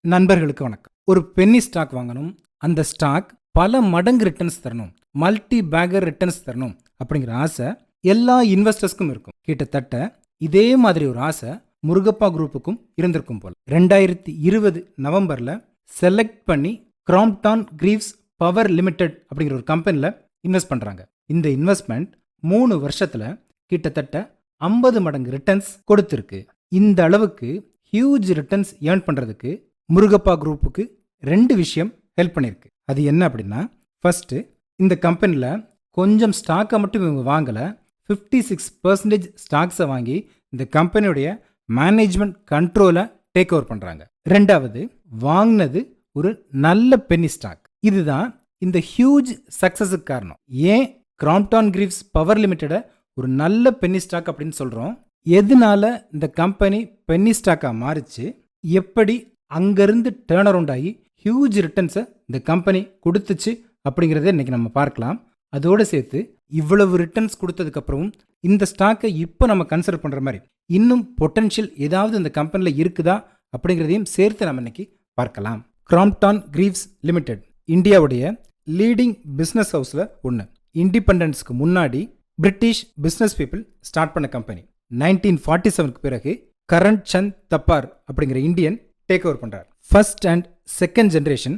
நண்பர்களுக்கு வணக்கம். ஒரு பென்னி ஸ்டாக் வாங்கணும், அந்த ஸ்டாக் பல மடங்கு ரிட்டர்ன்ஸ் தரணும், மல்டி பேக்கர் ரிட்டர்ன்ஸ் தரணும் அப்படிங்கிற ஆசை எல்லா இன்வெஸ்டர்ஸ்க்கும் இருக்கும். கிட்டத்தட்ட இதே மாதிரி ஒரு ஆசை முருகப்பா குரூப்புக்கும் இருந்திருக்கும் போல. 2020 நவம்பர்ல செலக்ட் பண்ணி கிராம்ப்டான் கிரீவ்ஸ் பவர் லிமிடெட் அப்படிங்கிற ஒரு கம்பெனியில் இன்வெஸ்ட் பண்றாங்க. இந்த இன்வெஸ்ட்மெண்ட் 3 வருஷத்துல கிட்டத்தட்ட 50 மடங்கு ரிட்டர்ன்ஸ் கொடுத்திருக்கு. இந்த அளவுக்கு ஹியூஜ் ரிட்டர்ன்ஸ் ஏர்ன் பண்றதுக்கு முருகப்பா குரூப்புக்கு 2 விஷயம் ஹெல்ப் பண்ணியிருக்கு. அது என்ன அப்படின்னா, ஃபர்ஸ்ட், இந்த கம்பெனியில் கொஞ்சம் ஸ்டாக்கை மட்டும் இவங்க வாங்கலை, 56% ஸ்டாக்ஸை வாங்கி இந்த கம்பெனியுடைய மேனேஜ்மெண்ட் கண்ட்ரோலை டேக் ஓவர் பண்ணுறாங்க. ரெண்டாவது, வாங்கினது ஒரு நல்ல பென்னி ஸ்டாக். இதுதான் இந்த ஹியூஜ் சக்ஸஸுக்கு காரணம். ஏன் கிராம்ப்டான் கிரீவ்ஸ் பவர் லிமிட்டடை ஒரு நல்ல பென்னி ஸ்டாக் அப்படின்னு சொல்கிறோம், எதனால இந்த கம்பெனி பென்னி ஸ்டாக்காக மாறிச்சு, எப்படி அங்கேருந்து டேர்ன் அரவுண்ட் ஆகி ஹியூஜ் ரிட்டர்ன்ஸை இந்த கம்பெனி கொடுத்துச்சு அப்படிங்கிறத இன்றைக்கி நம்ம பார்க்கலாம். அதோடு சேர்த்து இவ்வளவு ரிட்டர்ன்ஸ் கொடுத்ததுக்கப்புறமும் இந்த ஸ்டாக்கை இப்போ நம்ம கன்சிடர் பண்ணுற மாதிரி இன்னும் பொட்டன்ஷியல் ஏதாவது இந்த கம்பெனியில் இருக்குதா அப்படிங்கிறதையும் சேர்த்து நம்ம இன்னைக்கு பார்க்கலாம். கிராம்ப்டான் கிரீவ்ஸ் லிமிடெட் இந்தியாவுடைய லீடிங் பிஸ்னஸ் ஹவுஸில் ஒன்று. இண்டிபெண்டன்ஸ்க்கு முன்னாடி பிரிட்டிஷ் பிஸ்னஸ் பீப்புள் ஸ்டார்ட் பண்ண கம்பெனி. 1947க்கு பிறகு கரண் சந்த் தப்பார் அப்படிங்கிற இந்தியன் டேக் ஓவர் பண்ணுறார். First and second generation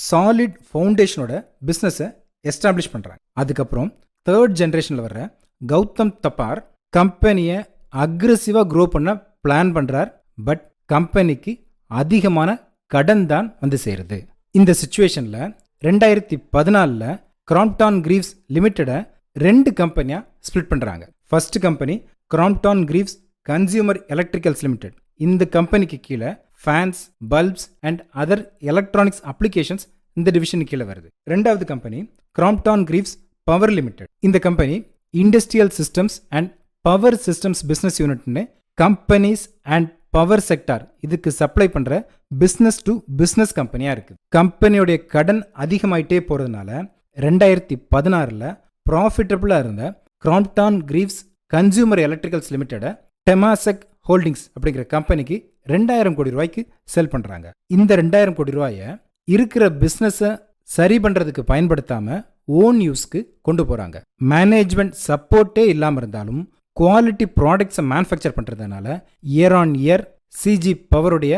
solid ஃபவுண்டேஷனோட பிஸ்னஸை எஸ்டாப்ளிஷ் பண்ணுறாங்க. அதுக்கப்புறம் தேர்ட் ஜென்ரேஷனில் வர்ற கௌதம் தப்பார் கம்பெனியை அக்ரெசிவாக க்ரோ பண்ண பிளான் பண்ணுறார். பட் கம்பெனிக்கு அதிகமான கடன் தான் வந்து சேருது. இந்த சுச்சுவேஷனில் 2014 கிராம்ப்டான் கிரீவ்ஸ் லிமிட்டடை 2 கம்பெனியாக ஸ்பிளிட் பண்ணுறாங்க. First company Crompton Greaves consumer electricals limited. இந்த கம்பெனிக்கு கீழே fans, bulbs and other electronics applications இந்த டிவிஷனுக்கு கீழே வருது. ரெண்டாவது company Crompton Greaves power limited. இந்த company industrial systems and power systems business யூனிட்னு கம்பெனிஸ் அண்ட் பவர் செக்டார் இதுக்கு சப்ளை பண்ணுற பிஸ்னஸ் டு பிஸ்னஸ் கம்பெனியாக இருக்குது. கம்பெனியோடைய கடன் அதிகமாயிட்டே போகிறதுனால 2016 ப்ராஃபிட்டபுளாக இருந்த கிராம்ப்டான் கிரீவ்ஸ் கன்சியூமர் எலக்ட்ரிக்கல்ஸ் லிமிட்டடை டெமாசெக் ஹோல்டிங்ஸ் அப்படிங்கிற கம்பெனிக்கு 2000 கோடி ரூபாய்க்கு செல் பண்ணுறாங்க. இந்த 2000 கோடி ரூபாயை இருக்கிற பிஸ்னஸை சரி பண்ணுறதுக்கு பயன்படுத்தாமல் ஓன் யூஸ்க்கு கொண்டு போகிறாங்க. மேனேஜ்மெண்ட் சப்போர்ட்டே இல்லாமல் இருந்தாலும் குவாலிட்டி ப்ராடக்ட்ஸை மேனுஃபேக்சர் பண்ணுறதுனால இயர் ஆன் இயர் சிஜி பவருடைய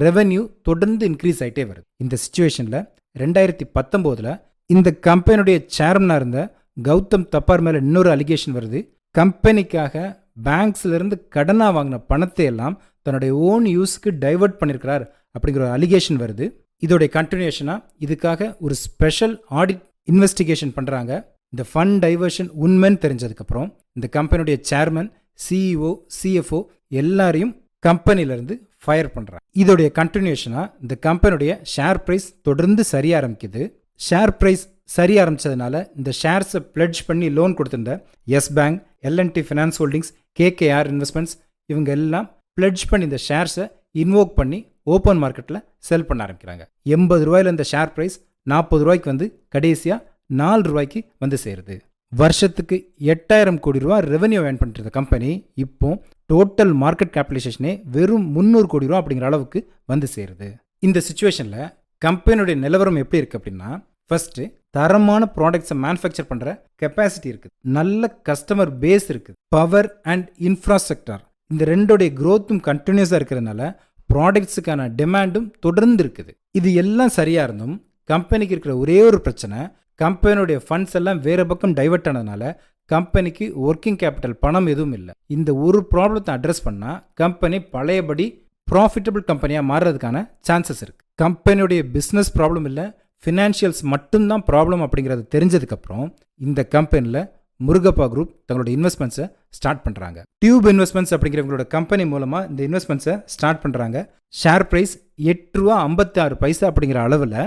ரெவென்யூ தொடர்ந்து இன்க்ரீஸ் ஆகிட்டே வருது. இந்த சுச்சுவேஷனில் 2019 இந்த கம்பெனியுடைய சேர்மனாக இருந்த கௌதம் தப்பார் மேலே இன்னொரு அலிகேஷன் வருது. கம்பெனிக்காக பேங்க்ஸ்லேருந்து கடனாக வாங்கின பணத்தை எல்லாம் தன்னுடைய ஓன் யூஸ்க்கு டைவர்ட் பண்ணியிருக்கிறார் அப்படிங்கிற ஒரு அலிகேஷன் வருது. இதோடைய கண்டினியூஷனாக இதுக்காக ஒரு ஸ்பெஷல் ஆடிட் இன்வெஸ்டிகேஷன் பண்ணுறாங்க. இந்த ஃபண்ட் டைவர்ஷன் உண்மைன்னு தெரிஞ்சதுக்கப்புறம் இந்த கம்பெனியுடைய சேர்மன், சிஇஓ, சிஎஃப்ஓ எல்லாரையும் கம்பெனிலேருந்து ஃபயர் பண்ணுறாங்க. இதோடைய கண்டினியூஷனாக இந்த கம்பெனியுடைய ஷேர் ப்ரைஸ் தொடர்ந்து சரிய ஆரம்பிக்குது. ஷேர் ப்ரைஸ் சரிய ஆரம்பித்ததுனால இந்த ஷேர்ஸை பிளட்ஜ் பண்ணி லோன் கொடுத்திருந்த Yes Bank, LNT finance holdings, KKR investments இவங்க எல்லாம் பிளட்ஜ் பண்ணி இந்த ஷேர்ஸை இன்வோக் பண்ணி ஓப்பன் மார்க்கெட்டில் செல் பண்ண ஆரம்பிக்கிறாங்க. 80 ரூபாயில் இந்த ஷேர் ப்ரைஸ் 40 ரூபாய்க்கு வந்து கடைசியாக 4 ரூபாய்க்கு வந்து சேருது. வருஷத்துக்கு 8000 கோடி ரூபா ரெவென்யூ ஏர்ன் பண்ணிட்டு கம்பெனி இப்போ டோட்டல் மார்க்கெட் கேபிடலைசேஷனே வெறும் 300 கோடி ரூபா அப்படிங்கிற அளவுக்கு வந்து சேருது. இந்த சுச்சுவேஷனில் கம்பெனியுடைய நிலவரம் எப்படி இருக்குது அப்படின்னா, ஃபர்ஸ்ட், தரமான ப்ராடக்ட்ஸை மேனுஃபேக்சர் பண்ணுற கெப்பாசிட்டி இருக்குது, நல்ல கஸ்டமர் பேஸ் இருக்குது, பவர் அண்ட் இன்ஃப்ராஸ்ட்ரக்சர் இந்த ரெண்டோடைய க்ரோத்தும் கண்டினியூஸாக இருக்கிறதுனால ப்ராடக்ட்ஸுக்கான டிமாண்டும் தொடர்ந்து இருக்குது. இது எல்லாம் சரியாக இருந்தும் கம்பெனிக்கு இருக்கிற ஒரே ஒரு பிரச்சனை, கம்பெனியுடைய ஃபண்ட்ஸ் எல்லாம் வேறு பக்கம் டைவர்ட் ஆனதுனால கம்பெனிக்கு ஒர்க்கிங் கேபிட்டல் பணம் எதுவும் இல்லை. இந்த ஒரு ப்ராப்ளத்தை அட்ரஸ் பண்ணால் கம்பெனி பழையபடி ப்ராஃபிட்டபிள் கம்பெனியாக மாறுறதுக்கான சான்சஸ் இருக்குது. கம்பெனியுடைய பிஸ்னஸ் ப்ராப்ளம் இல்லை, ஃபினான்ஷியல்ஸ் மட்டும்தான் ப்ராப்ளம் அப்படிங்கிறது தெரிஞ்சதுக்கப்புறம் இந்த கம்பெனியில் முருகப்பா குரூப் தங்களோட இன்வெஸ்ட்மெண்ட்ஸை ஸ்டார்ட் பண்ணுறாங்க. டியூப் இன்வெஸ்ட்மெண்ட்ஸ் அப்படிங்கிறவங்களோட கம்பெனி மூலமாக இந்த இன்வெஸ்ட்மெண்ட்ஸை ஸ்டார்ட் பண்ணுறாங்க. ஷேர் ப்ரைஸ் 8 ரூபா 56 பைசா அப்படிங்கிற அளவில்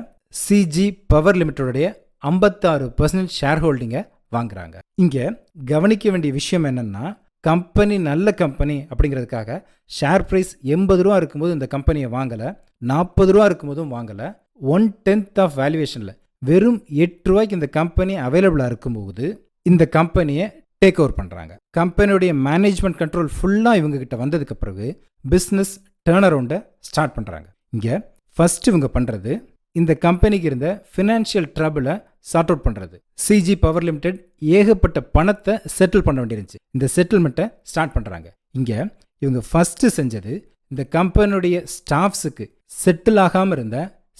சிஜி பவர் லிமிட்டோடைய 56% ஷேர் ஹோல்டிங்கை வாங்குறாங்க. இங்கே கவனிக்க வேண்டிய விஷயம் என்னென்னா, கம்பெனி நல்ல கம்பெனி அப்படிங்கிறதுக்காக ஷேர் ப்ரைஸ் 80 ரூபா இருக்கும்போது இந்த கம்பெனியை வாங்கலை, 40 ரூபா இருக்கும்போதும் வாங்கலை. 1/10 ஆஃப் வேல்யூவேஷனில் வெறும் 8 ரூபாய்க்கு இந்த கம்பெனி அவைலபிளாக இருக்கும்போது இந்த கம்பெனியை டேக் ஓவர் பண்ணுறாங்க. கம்பெனியுடைய மேனேஜ்மெண்ட் கண்ட்ரோல் ஃபுல்லாக இவங்க கிட்ட வந்ததுக்கு பிறகு பிஸ்னஸ் டேர்ன் அரவுண்டை ஸ்டார்ட் பண்ணுறாங்க. இங்கே ஃபர்ஸ்ட் இவங்க பண்ணுறது இந்த கம்பெனிக்கு இருந்த ஃபினான்ஷியல் ட்ரபிளை சார்ட் அவுட் பண்ணுறது. சிஜி பவர் லிமிடெட் ஏகப்பட்ட பணத்தை செட்டில் பண்ண வேண்டியிருந்துச்சு. இந்த செட்டில்மெண்ட்டை ஸ்டார்ட் பண்ணுறாங்க. இங்கே இவங்க ஃபஸ்ட்டு செஞ்சது இந்த கம்பெனியுடைய ஸ்டாஃப்ஸுக்கு செட்டில் ஆகாமல் இருந்த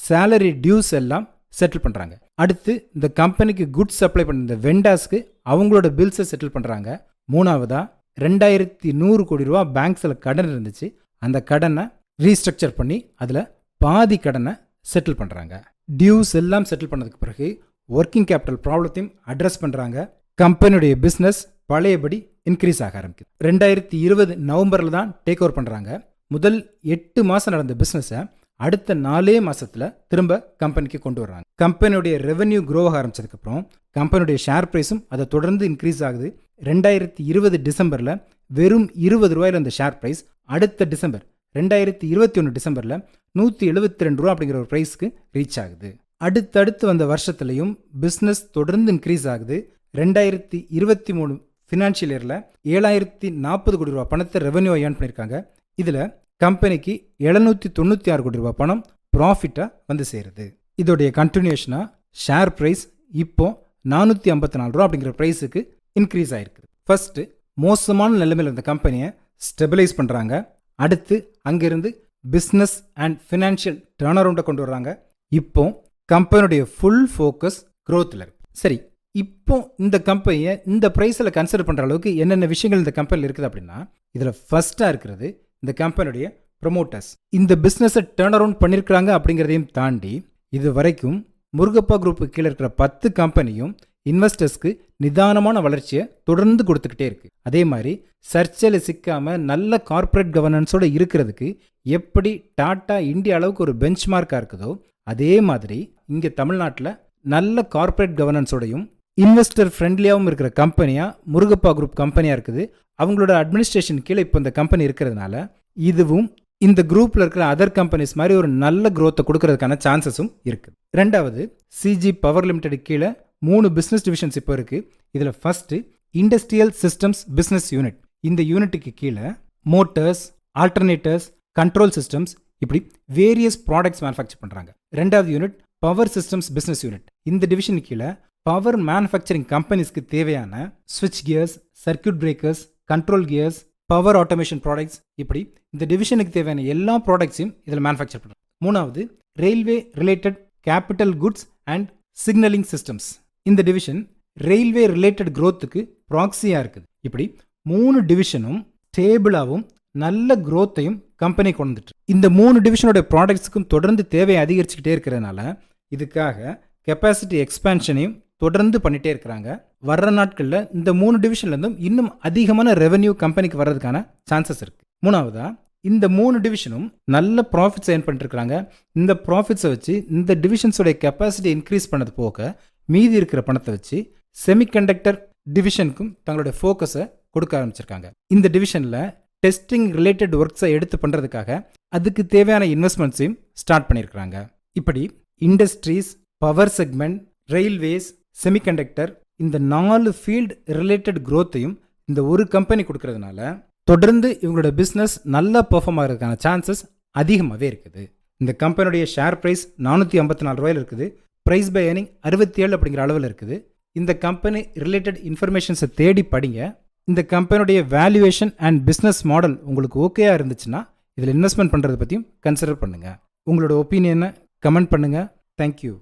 சேலரி டியூஸ் எல்லாம் செட்டில் பண்ணுறாங்க. அடுத்து இந்த கம்பெனிக்கு குட்ஸ் சப்ளை பண்ண இந்த வெண்டாஸ்க்கு அவங்களோட பில்ஸை செட்டில் பண்ணுறாங்க. மூணாவதாக 2100 கோடி ரூபா பேங்க்ஸில் கடன் இருந்துச்சு. அந்த கடனை ரீஸ்ட்ரக்சர் பண்ணி அதில் பாதி கடனை செட்டில் பண்ணுறாங்க. டியூஸ் எல்லாம் செட்டில் பண்ணதுக்கு பிறகு ஒர்க்கிங் கேபிட்டல் ப்ராப்ளத்தையும் அட்ரஸ் பண்ணுறாங்க. கம்பெனியுடைய பிஸ்னஸ் பழையபடி இன்க்ரீஸ் ஆக ஆரம்பிக்குது. 2020 நவம்பரில் தான் டேக் ஓவர் பண்ணுறாங்க. முதல் 8 மாதம் நடந்த பிஸ்னஸை அடுத்த 4 மாதத்தில் திரும்ப கம்பெனிக்கு கொண்டு வர்றாங்க. கம்பெனியுடைய ரெவென்யூ க்ரோ ஆக ஆரம்பிச்சதுக்கப்புறம் கம்பெனியுடைய ஷேர் ப்ரைஸும் அதை தொடர்ந்து இன்க்ரீஸ் ஆகுது. 2020 டிசம்பரில் வெறும் 20 ரூபாயில் அந்த ஷேர் ப்ரைஸ் அடுத்த டிசம்பர் 2021 டிசம்பரில் 172 ரூபா அப்படிங்கிற ஒரு ப்ரைஸ்க்கு ரீச் ஆகுது. அடுத்தடுத்து வந்த வருஷத்துலையும் பிஸ்னஸ் தொடர்ந்து இன்க்ரீஸ் ஆகுது. 2023 ஃபினான்ஷியல் இயரில் 7040 கோடி ரூபா பணத்தை ரெவென்யூ ஏர்ன் பண்ணியிருக்காங்க. இதில் கம்பெனிக்கு 796 கோடி ரூபா பணம் ப்ராஃபிட்டாக வந்து சேருது. இதோடைய கண்டினியூஷனாக ஷேர் ப்ரைஸ் இப்போ 454 ரூபா அப்படிங்கிற ப்ரைஸுக்கு இன்க்ரீஸ் ஆகிருக்குது. ஃபர்ஸ்ட்டு மோசமான நிலைமையில் இருந்த கம்பெனியை ஸ்டெபிலைஸ் பண்ணுறாங்க. அடுத்து அங்கேருந்து பிஸ்னஸ் அண்ட் ஃபினான்ஷியல் டர்ன் அரவுண்டை கொண்டு வர்றாங்க. இப்போ கம்பெனியுடைய ஃபுல் ஃபோக்கஸ் க்ரோத்தில் இருக்கு. சரி, இப்போ இந்த கம்பெனியை இந்த ப்ரைஸில் கன்சிடர் பண்ணுற அளவுக்கு என்னென்ன விஷயங்கள் இந்த கம்பெனியில் இருக்குது அப்படின்னா, இதில் ஃபர்ஸ்ட்டாக இருக்கிறது இந்த கம்பெனியுடைய ப்ரொமோட்டர்ஸ். இந்த பிஸ்னஸை டர்ன் அரவுண்ட் பண்ணியிருக்கிறாங்க அப்படிங்கிறதையும் தாண்டி இது வரைக்கும் முருகப்பா குரூப்புக்கு கீழே இருக்கிற 10 கம்பெனியும் இன்வெஸ்டர்ஸ்க்கு நிதானமான வளர்ச்சியை தொடர்ந்து கொடுத்துக்கிட்டே இருக்கு. அதே மாதிரி சர்ச்சையில் சிக்காமல் நல்ல கார்ப்பரேட் கவர்னன்ஸோடு இருக்கிறதுக்கு எப்படி டாடா இந்தியா அளவுக்கு ஒரு பெஞ்ச் மார்க்காக இருக்குதோ, அதே மாதிரி இங்கே தமிழ்நாட்டில் நல்ல கார்ப்பரேட் கவர்னன்ஸோடையும் இன்வெஸ்டர் ஃப்ரெண்ட்லியாகவும் இருக்கிற கம்பெனியாக முருகப்பா குரூப் கம்பெனியாக இருக்குது. அவங்களோட அட்மினிஸ்ட்ரேஷன் கீழே இப்போ இந்த கம்பெனி இருக்கிறதுனால இதுவும் இந்த குரூப்பில் இருக்கிற அதர் கம்பெனிஸ் மாதிரி ஒரு நல்ல க்ரோத்தை கொடுக்கறதுக்கான சான்சஸும் இருக்குது. ரெண்டாவது, சிஜி பவர் லிமிடெட் கீழே 3 பிஸ்னஸ் டிவிஷன்ஸ் இப்போ இருக்குது. இதில் first industrial systems business unit. இந்த யூனிட்டுக்கு கீழே மோட்டர்ஸ், ஆல்டர்னேட்டர்ஸ், கண்ட்ரோல் சிஸ்டம்ஸ் இப்படி வேரியஸ் ப்ராடக்ட்ஸ் மேனுஃபேக்சர் பண்ணுறாங்க. ரெண்டாவது unit power systems business unit. இந்த டிவிஷன் கீழே பவர் மேனுஃபேக்சரிங் கம்பெனிஸ்க்கு தேவையான ஸ்விட்ச் gears, circuit breakers, control gears, power automation products இப்படி இந்த டிவிஷனுக்கு தேவையான எல்லா ப்ராடக்ட்ஸையும் இதில் மேனுஃபேக்சர் பண்ணுறாங்க. மூணாவது, railway related capital goods and signalling systems. இந்த டிவிஷன் ரயில்வே ரிலேட்டட் க்ரோத்துக்கு ப்ராக்சியாக இருக்குது. இப்படி 3 டிவிஷனும் ஸ்டேபிளாகவும் நல்ல க்ரோத்தையும் கம்பெனி கொண்டு வந்துட்டு இந்த 3 டிவிஷனோட ப்ராடக்ட்ஸுக்கும் தொடர்ந்து தேவையை அதிகரிச்சுக்கிட்டே இருக்கிறதுனால இதுக்காக கெப்பாசிட்டி எக்ஸ்பேன்ஷனையும் தொடர்ந்து பண்ணிகிட்டே இருக்கிறாங்க. வர்ற நாட்களில் இந்த 3 டிவிஷன்லேருந்தும் இன்னும் அதிகமான ரெவென்யூ கம்பெனிக்கு வர்றதுக்கான சான்சஸ் இருக்குது. மூணாவதா, இந்த 3 டிவிஷனும் நல்ல ப்ராஃபிட்ஸ் ஏர்ன் பண்ணிட்டு இருக்காங்க. இந்த ப்ராஃபிட்ஸை வச்சு இந்த டிவிஷன்ஸோடைய கெப்பாசிட்டி இன்க்ரீஸ் பண்ணது போக மீதி இருக்கிற பணத்தை வச்சு செமிகண்டக்டர் டிவிஷனுக்கும் தங்களுடைய ஃபோக்கஸை கொடுக்க ஆரம்பிச்சிருக்காங்க. இந்த டிவிஷனில் டெஸ்டிங் ரிலேட்டட் ஒர்க்ஸை எடுத்து பண்ணுறதுக்காக அதுக்கு தேவையான இன்வெஸ்ட்மெண்ட்ஸையும் ஸ்டார்ட் பண்ணியிருக்கிறாங்க. இப்படி industries, power segment, railways, semiconductor இந்த 4 ஃபீல்டு ரிலேட்டட் க்ரோத்தையும் இந்த ஒரு கம்பெனி கொடுக்கறதுனால தொடர்ந்து இவங்களோட பிஸ்னஸ் நல்லா பெர்ஃபார்ம் ஆகிறதுக்கான சான்சஸ் அதிகமாகவே இருக்குது. இந்த கம்பெனியுடைய ஷேர் ப்ரைஸ் 454 ரூபாயில் இருக்குது. ப்ரைஸ் பை ஏர்னிங் 67 அப்படிங்கிற அளவில் இருக்குது. இந்த கம்பெனி ரிலேட்டட் இன்ஃபர்மேஷன்ஸை தேடி படிங்க. இந்த கம்பெனியுடைய வேல்யூவேஷன் அண்ட் பிஸ்னஸ் மாடல் உங்களுக்கு ஓகேயாக இருந்துச்சுன்னா இதில் இன்வெஸ்ட்மெண்ட் பண்ணுறதை பற்றியும் கன்சிடர் பண்ணுங்கள். உங்களோட ஒப்பீனியனை கமெண்ட் பண்ணுங்கள். தேங்க்யூ.